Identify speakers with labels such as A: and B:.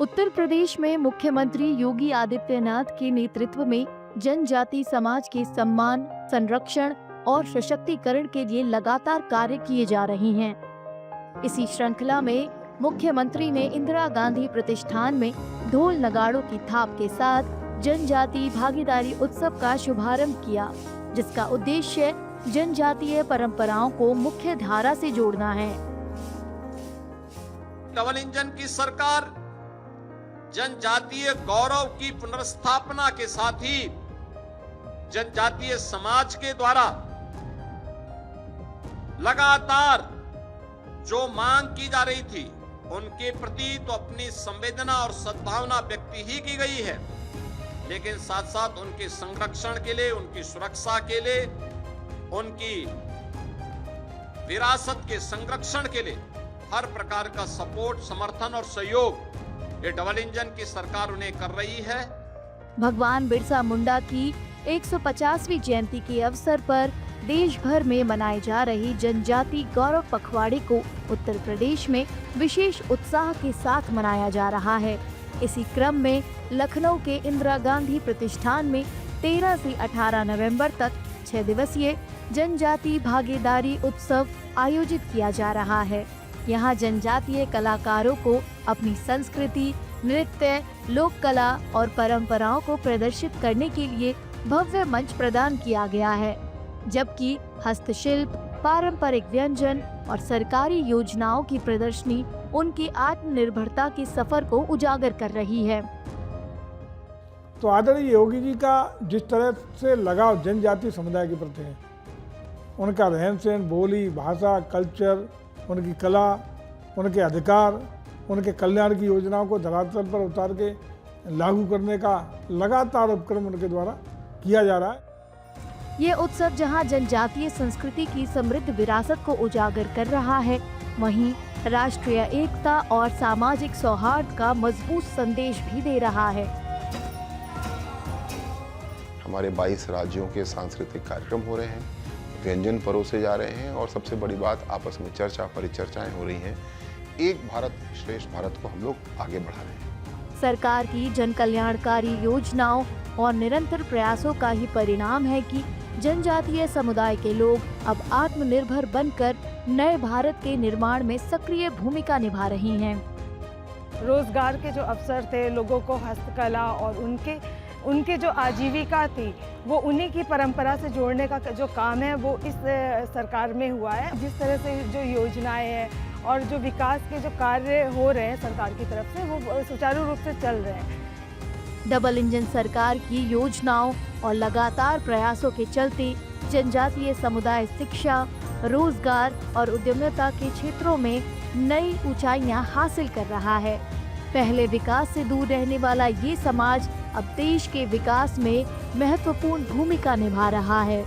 A: उत्तर प्रदेश में मुख्यमंत्री योगी आदित्यनाथ के नेतृत्व में जनजाति समाज के सम्मान, संरक्षण और सशक्तिकरण के लिए लगातार कार्य किए जा रहे हैं। इसी श्रृंखला में मुख्यमंत्री ने इंदिरा गांधी प्रतिष्ठान में ढोल नगाड़ों की थाप के साथ जनजाति भागीदारी उत्सव का शुभारंभ किया, जिसका उद्देश्य जनजातीय परंपराओं को मुख्य धारा से जोड़ना है।
B: डबल इंजन की सरकार जनजातीय गौरव की पुनर्स्थापना के साथ ही जनजातीय समाज के द्वारा लगातार जो मांग की जा रही थी उनके प्रति तो अपनी संवेदना और सद्भावना व्यक्त ही की गई है, लेकिन साथ साथ उनके संरक्षण के लिए, उनकी सुरक्षा के लिए, उनकी विरासत के संरक्षण के लिए हर प्रकार का सपोर्ट, समर्थन और सहयोग ये डबल इंजन की सरकार उन्हें कर रही है।
A: भगवान बिरसा मुंडा की 150वीं जयंती के अवसर पर देश भर में मनाए जा रही जनजाति गौरव पखवाड़े को उत्तर प्रदेश में विशेष उत्साह के साथ मनाया जा रहा है। इसी क्रम में लखनऊ के इंदिरा गांधी प्रतिष्ठान में 13 से 18 नवंबर तक 6 दिवसीय जनजाति भागीदारी उत्सव आयोजित किया जा रहा है। यहाँ जनजातीय कलाकारों को अपनी संस्कृति, नृत्य, लोक कला और परंपराओं को प्रदर्शित करने के लिए भव्य मंच प्रदान किया गया है, जबकि हस्तशिल्प, पारंपरिक व्यंजन और सरकारी योजनाओं की प्रदर्शनी उनकी आत्मनिर्भरता के सफर को उजागर कर रही है।
C: तो आदरणीय योगी जी का जिस तरह से लगाव जनजातीय समुदाय के प्रति है, उनका रहन सहन, बोली, भाषा, कल्चर, उनकी कला, उनके अधिकार, उनके कल्याण की योजनाओं को धरातल पर उतार के लागू करने का लगातार उपक्रम उनके द्वारा किया जा रहा है।
A: ये उत्सव जहां जनजातीय संस्कृति की समृद्ध विरासत को उजागर कर रहा है, वहीं राष्ट्रीय एकता और सामाजिक सौहार्द का मजबूत संदेश भी दे रहा है।
D: हमारे 22 राज्यों के सांस्कृतिक कार्यक्रम हो रहे हैं, व्यंजन परोसे जा रहे हैं और सबसे बड़ी बात, आपस में चर्चा परिचर्चाएं हो रही हैं। एक भारत श्रेष्ठ भारत को हम लोग आगे बढ़ा रहे हैं।
A: सरकार की जन कल्याणकारी योजनाओं और निरंतर प्रयासों का ही परिणाम है कि जनजातीय समुदाय के लोग अब आत्मनिर्भर बनकर नए भारत के निर्माण में सक्रिय भूमिका निभा रही हैं।
E: रोजगार के जो अवसर थे, लोगों को हस्तकला और उनके जो आजीविका थी, वो उन्हीं की परंपरा से जोड़ने का जो काम है वो इस सरकार में हुआ है। जिस तरह से जो योजनाएं हैं और जो विकास के जो कार्य हो रहे हैं सरकार की तरफ से, वो सुचारू रूप से चल रहे हैं।
A: डबल इंजन सरकार की योजनाओं और लगातार प्रयासों के चलते जनजातीय समुदाय शिक्षा, रोजगार और उद्यमिता के क्षेत्रों में नई ऊंचाइयां हासिल कर रहा है। पहले विकास से दूर रहने वाला ये समाज अब देश के विकास में महत्वपूर्ण भूमिका निभा रहा है।